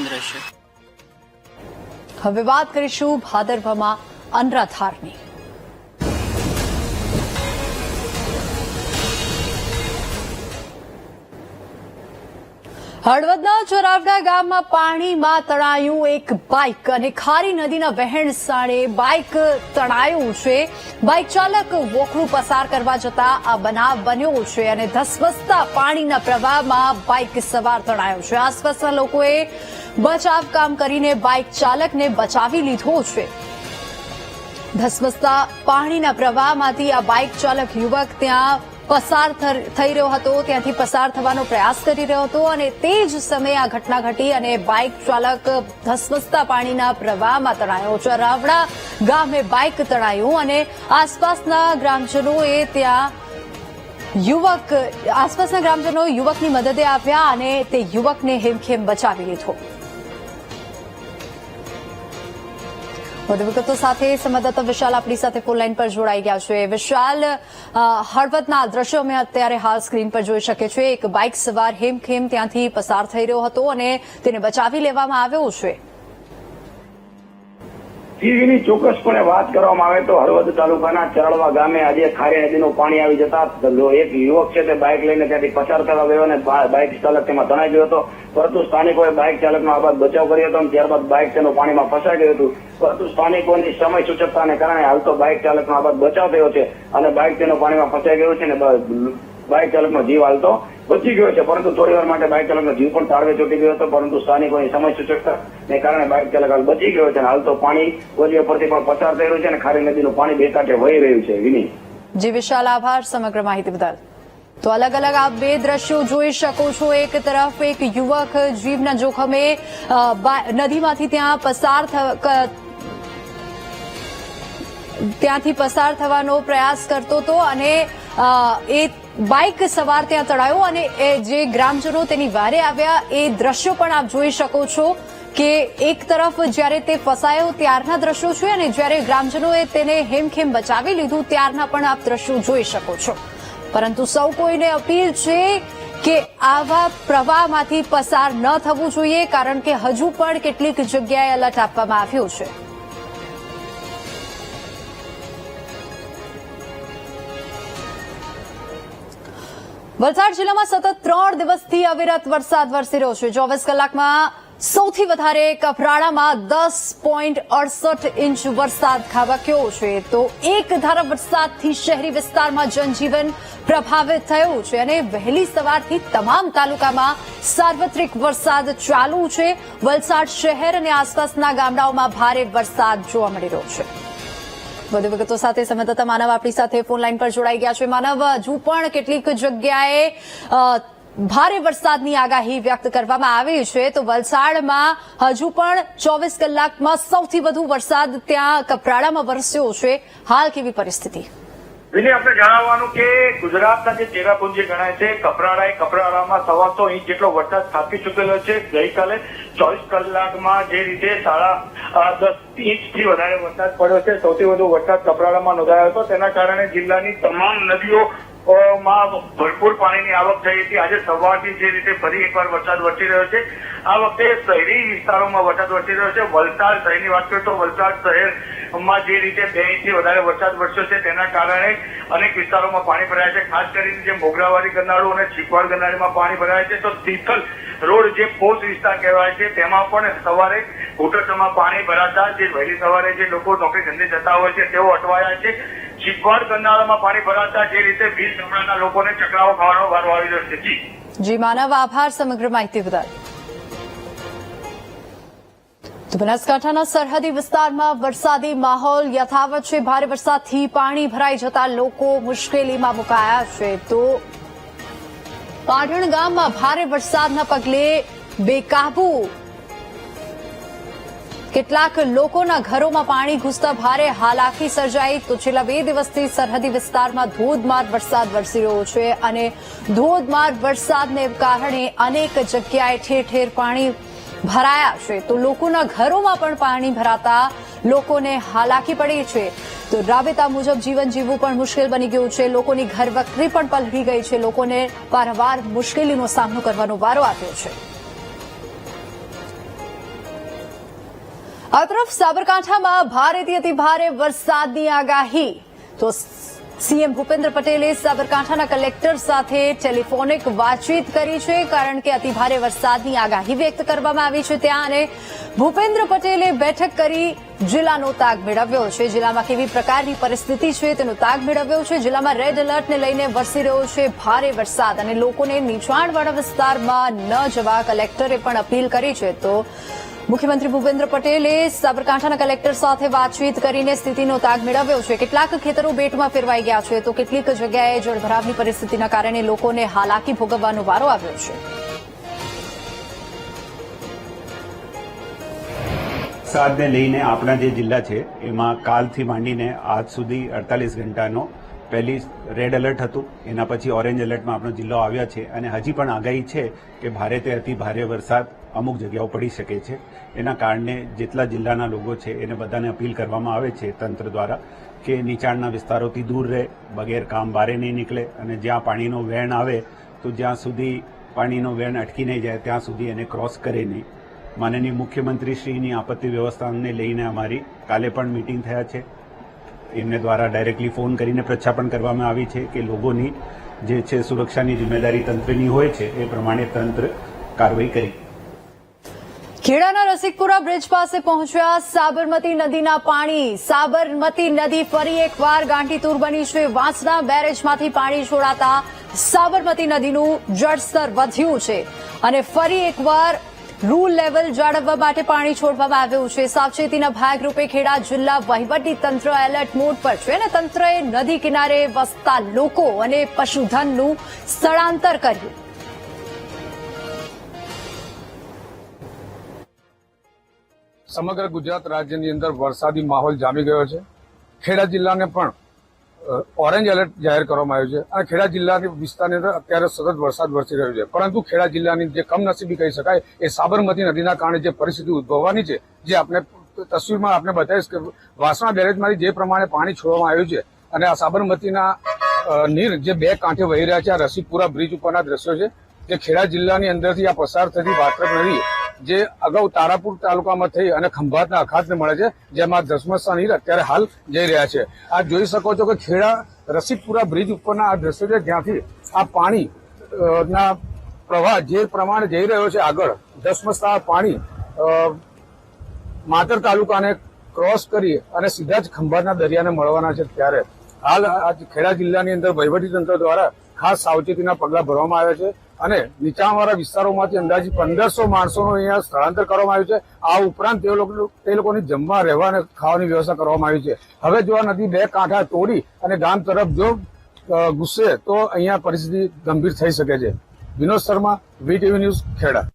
બંધ રહેશે। હવે વાત કરીશું ભાદરવામાં અનરાધારની। હળવદના ચોરાવડા ગામમાં પાણીમાં તણાયું એક બાઇક અને ખારી નદીના વહેણ સાણે બાઇક તણાયું છે। બાઇક ચાલક વોકળું પસાર કરવા જતા આ બનાવ બન્યો છે અને ધસમસતા પાણીના પ્રવાહમાં બાઇક સવાર તણાયો છે। આસપાસના લોકોએ બચાવ કામ કરીને બાઇક ચાલકને બચાવી લીધો છે। ધસમસતા પાણીના પ્રવાહમાંથી આ બાઇક ચાલક યુવક ત્યાં પસાર થઈ રહ્યો હતો, ત્યાંથી પસાર થવાનો પ્રયાસ કરી રહ્યો હતો અને તે જ સમયે આ ઘટના ઘટી અને બાઇક ચાલક ધસમસતા પાણીના પ્રવાહમાં તણાયો। ચોરાવડા ગામે બાઇક તણાયું અને આસપાસના ગ્રામજનોએ યુવકની મદદે આવ્યા અને તે યુવકને હેમખેમ બચાવી લીધો। વધુ વિગતો સાથે સંવાદદાતા વિશાલ આપણી સાથે ફોન લાઈન પર જોડાઈ ગયા છે। વિશાલ, હળવદના દ્રશ્યો અમે અત્યારે હાલ સ્ક્રીન પર જોઈ શકીએ છીએ। એક બાઇક સવાર હેમખેમ ત્યાંથી પસાર થઈ રહ્યો હતો અને તેને બચાવી લેવામાં આવ્યો છે। ટીવીની ચોક્કસપણે વાત કરવામાં આવે તો હળવદ તાલુકાના ચરળવા ગામે આજે ખારી નદીનું પાણી આવી જતા એક યુવક છે તે બાઇક લઈને ત્યાંથી પસાર થવા ગયો અને બાઇક ચાલક તેમાં તણાઈ ગયો હતો, પરંતુ સ્થાનિકોએ બાઇક ચાલકનો આ બાદ બચાવ કર્યો હતો અને ત્યારબાદ બાઇક તેનું પાણીમાં ફસાઈ ગયું હતું, પરંતુ સ્થાનિકોની સમય સૂચકતાને કારણે હાલ તો બાઇક ચાલકનો આ બાદ બચાવ થયો છે અને બાઇક તેનું પાણીમાં ફસાઈ ગયું છે અને બાઇક ચાલકનો જીવ હાલ તો બચી ગયો છે, પરંતુ થોડીવાર માટે બાઇક ચાલકનો જીવ પણ તાળવે ચોંટી ગયો હતો, પરંતુ સ્થાનિકોની સમય સૂચકતાને કારણે બાઇક ચાલક હાલ બચી ગયો છે અને હાલ તો પાણી ઓલિયા પરથી પણ પસાર થઈ રહ્યું છે અને ખારી નદીનું પાણી બે કાંઠે વહી રહ્યું છે। વિની જી વિશાલ, આભાર સમગ્ર માહિતી બદલ। તો અલગ અલગ આપ બે દ્રશ્યો જોઈ શકો છો। એક તરફ એક યુવક જીવના જોખમે નદીમાંથી ત્યાંથી પસાર થવાનો પ્રયાસ કરતો હતો અને એ બાઇક સવાર ત્યાં તણાયો અને જે ગ્રામજનો તેની વારે આવ્યા એ દ્રશ્યો પણ આપ જોઈ શકો છો કે એક તરફ જ્યારે તે ફસાયો ત્યારના દ્રશ્યો છે અને જ્યારે ગ્રામજનોએ તેને હેમખેમ બચાવી લીધું ત્યારના પણ આપ દ્રશ્યો જોઈ શકો છો। પરંતુ સૌ કોઈને અપીલ છે કે આવા પ્રવાહમાંથી પસાર ન થવું જોઈએ, કારણ કે હજુ પણ કેટલીક જગ્યાએ એલર્ટ આપવામાં આવ્યું છે। વલસાડ જિલ્લામાં સતત 3 દિવસથી અવિરત વરસાદ વરસી રહ્યો છે। 24 કલાકમાં સૌથી વધારે કપરાડામાં 10.68 ઇંચ વરસાદ ખાબક્યો છે। તો એક ધારા વરસાદથી શહેરી વિસ્તારમાં જનજીવન પ્રભાવિત થયું છે અને વહેલી સવારથી તમામ તાલુકામાં સાર્વત્રિક વરસાદ ચાલુ છે। વલસાડ શહેર અને આસપાસના ગામડાઓમાં ભારે વરસાદ જોવા મળી રહ્યો છે। વધુ વિગતો સાથે સંવાદદાતા માનવ આપણી સાથે ફોન લાઈન પર જોડાઈ ગયા છે। માનવ, હજુ પણ કેટલીક જગ્યાએ ભારે વરસાદની આગાહી વ્યક્ત કરવામાં આવી છે, તો વલસાડમાં હજુ પણ 24 કલાકમાં સૌથી વધુ વરસાદ ત્યાં કપરાડામાં વરસ્યો છે। હાલ કેવી પરિસ્થિતિ? વિનય, આપણે જણાવવાનું કે ગુજરાતના જે ચેરાપુંજી ગણાય છે કપરાડામાં 125 ઇંચ જેટલો વરસાદ ખાબકી ચૂકેલો છે। ગઈકાલે 24 કલાકમાં જે રીતે 10.5 ઇંચથી વધારે વરસાદ પડ્યો છે। સૌથી વધુ વરસાદ કપરાડામાં નોંધાયો હતો, તેના કારણે જિલ્લાની તમામ નદીઓ માં ભરપૂર પાણીની આવક થઈ હતી। આજે સવારથી જે રીતે ફરી એકવાર વરસાદ વરસી રહ્યો છે। આ વખતે શહેરી વિસ્તારોમાં વરસાદ વરસી રહ્યો છે। વલસાડ શહેરની વાત કરીએ તો વલસાડ શહેરમાં જે રીતે 2 ઇંચથી વધારે વરસાદ વરસ્યો છે, તેના કારણે અનેક વિસ્તારોમાં પાણી ભરાયા છે। ખાસ કરીને જે મોગરાવાડી ગરનાળું અને ચીકવાડ ગરનાળીમાં પાણી ભરાયા છે, તો તિથલ રોડ જે પોસ્ટ વિસ્તાર કહેવાય છે તેમાં પણ સવારે ઘૂંટણસમાં પાણી ભરાતા જે વહેલી સવારે જે લોકો નોકરી ધંધે જતા હોય છે તેઓ અટવાયા છે। ચીકવાડ ગરનાળામાં પાણી ભરાતા જે રીતે વીજ ગામડાના લોકોને ચકરાવો ખાવાનો વારો આવી રહ્યો છે। જી માનવ, આભાર સમગ્ર માહિતી બદલ। તો બનાસકાંઠાના સરહદી વિસ્તારમાં વરસાદી માહોલ યથાવત છે। ભારે વરસાદથી પાણી ભરાઈ જતા લોકો મુશ્કેલીમાં મુકાયા છે। તો પાટણ ગામમાં ભારે વરસાદના પગલે બેકાબુ કેટલાક લોકોના ઘરોમાં પાણી ઘૂસતા ભારે હાલાકી સર્જાઈ। તો છેલ્લા 2 દિવસથી સરહદી વિસ્તારમાં ધોધમાર વરસાદ વરસી રહ્યો છે અને ધોધમાર વરસાદને કારણે અનેક જગ્યાએ ઠેર ઠેર પાણી ભરાયા છે। તો લોકોના ઘરોમાં પણ પાણી ભરાતા લોકોને હાલાકી પડી છે। તો રાબેતા મુજબ જીવન જીવવું પણ મુશ્કેલ બની ગયું છે। લોકોની ઘરવખરી પણ પલળી ગઈ છે। લોકોને વારંવાર મુશ્કેલીનો સામનો કરવાનો વારો આવ્યો છે। આ તરફ સાબરકાંઠામાં ભારેથી અતિ ભારે વરસાદની આગાહી તો સીએમ ભૂપેન્દ્ર પટેલે સાબરકાંઠાના કલેક્ટર સાથે ટેલિફોનિક વાતચીત કરી છે કારણ કે અતિ ભારે વરસાદની આગાહી વ્યક્ત કરવામાં આવી છે ત્યાં અને ભૂપેન્દ્ર પટેલે બેઠક કરી જિલ્લાનો તાગ મેળવ્યો છે જિલ્લામાં કેવી પ્રકારની પરિસ્થિતિ છે તેનો તાગ મેળવ્યો છે જિલ્લામાં રેડ એલર્ટને લઈને વરસી રહ્યો છે ભારે વરસાદ અને લોકોને નીચાણવાળા વિસ્તારમાં ન જવા કલેક્ટરે પણ અપીલ કરી છે તો મુખ્યમંત્રી ભૂપેન્દ્ર પટેલે સાબરકાંઠાના કલેક્ટર સાથે વાતચીત કરીને સ્થિતિનો તાગ મેળવ્યો છે કેટલાક ખેતરો બેટમાં ફેરવાઈ ગયા છે તો કેટલીક જગ્યાએ જળભરાવની પરિસ્થિતિના કારણે લોકોને હાલાકી ભોગવવાનો વારો આવ્યો છે વરસાદને લઈને આપણા જે જિલ્લા છે એમાં કાલથી માંડીને આજ સુધી 48 ઘંટાનો પહેલી રેડ એલર્ટ હતું એના પછી ઓરેન્જ એલર્ટમાં આપણો જિલ્લો આવ્યા છે અને હજી પણ આગાહી છે કે ભારેથી અતિ ભારે વરસાદ અમુક જગ્યાઓ પડી શકે છે એના કારણે જેટલા જિલ્લાના લોકો છે એને બધાને અપીલ કરવામાં આવે છે તંત્ર દ્વારા કે નીચાણના વિસ્તારોથી દૂર રહે બગેર કામ બારે નહીં નીકળે અને જ્યાં પાણીનો વહેણ આવે તો જ્યાં સુધી પાણીનો વહેણ અટકી નહીં જાય ત્યાં સુધી એને ક્રોસ કરે નહીં માનનીય મુખ્યમંત્રીશ્રીની આપત્તિ વ્યવસ્થાને લઈને અમારી કાલે પણ મીટિંગ થયા છે એમને દ્વારા ડાયરેક્ટલી ફોન કરીને પૃચ્છા પણ કરવામાં આવી છે કે લોકોની જે છે સુરક્ષાની જિમ્મેદારી તંત્રની હોય છે એ પ્રમાણે તંત્ર કાર્યવાહી કરી ખેડાના રસિકપુરા બ્રિજ પાસે પહોંચ્યા સાબરમતી નદીના પાણી સાબરમતી નદી ફરી એકવાર ગાંઠીતુર બની છે વાંસના બેરેજમાંથી પાણી છોડાતા સાબરમતી નદીનું જળસ્તર વધ્યું છે અને ફરી એકવાર રૂલ લેવલ જાળવવા માટે પાણી છોડવામાં આવ્યું છે સાવચેતીના ભાગરૂપે ખેડા જિલ્લા વહીવટી તંત્ર એલર્ટ મોડ પર છે અને તંત્રએ નદી કિનારે વસતા લોકો અને પશુધનનું સ્થળાંતર કર્યું સમગ્ર ગુજરાત રાજ્યની અંદર વરસાદી માહોલ જામી ગયો છે ખેડા જિલ્લાને પણ ઓરેન્જ એલર્ટ જાહેર કરવામાં આવ્યું છે અને ખેડા જિલ્લાની વિસ્તારની અંદર અત્યારે સતત વરસાદ વરસી રહ્યો છે પરંતુ ખેડા જિલ્લાની જે કમનસીબી કહી શકાય એ સાબરમતી નદીના કારણે જે પરિસ્થિતિ ઉદ્ભવવાની છે જે આપણે તસવીરમાં આપણે બતાવીશ કે વાસણા બેરેજમાંથી જે પ્રમાણે પાણી છોડવામાં આવ્યું છે અને આ સાબરમતીના નીર જે બે કાંઠે વહી રહ્યા છે આ રસિકપુરા બ્રિજ ઉપરના દ્રશ્યો છે જે ખેડા જિલ્લાની અંદરથી આ પસાર થતી વાત્રક નદી જે અગાઉ તારાપુર તાલુકામાં થઈ અને ખંભાતના અખાતને મળે છે જેમાં ધસમસા નીર અત્યારે હાલ જઈ રહ્યા છે આ જોઈ શકો છો કે ખેડા રસિકપુરા બ્રિજ ઉપરના આ દ્રશ્યો છે જ્યાંથી આ પાણી ના પ્રવાહ જે પ્રમાણે જઈ રહ્યો છે આગળ ધસમસતા પાણી માતર તાલુકાને ક્રોસ કરી અને સીધા જ ખંભાતના દરિયાને મળવાના છે ત્યારે હાલ આ ખેડા જિલ્લાની અંદર વહીવટીતંત્ર દ્વારા ખાસ સાવચેતીના પગલાં ભરવામાં આવ્યા છે અને નીચાણવાળા વિસ્તારોમાંથી અંદાજિત 1500 માણસોનું અહીંયા સ્થળાંતર કરવામાં આવ્યું છે આ ઉપરાંત તે લોકોની જમવા રહેવા અને ખાવાની વ્યવસ્થા કરવામાં આવી છે હવે જો આ નદી બે કાંઠા તોડી અને ગામ તરફ જો ઘૂસે તો અહીંયા પરિસ્થિતિ ગંભીર થઈ શકે છે વિનોદ શર્મા વીટીવી ન્યૂઝ ખેડા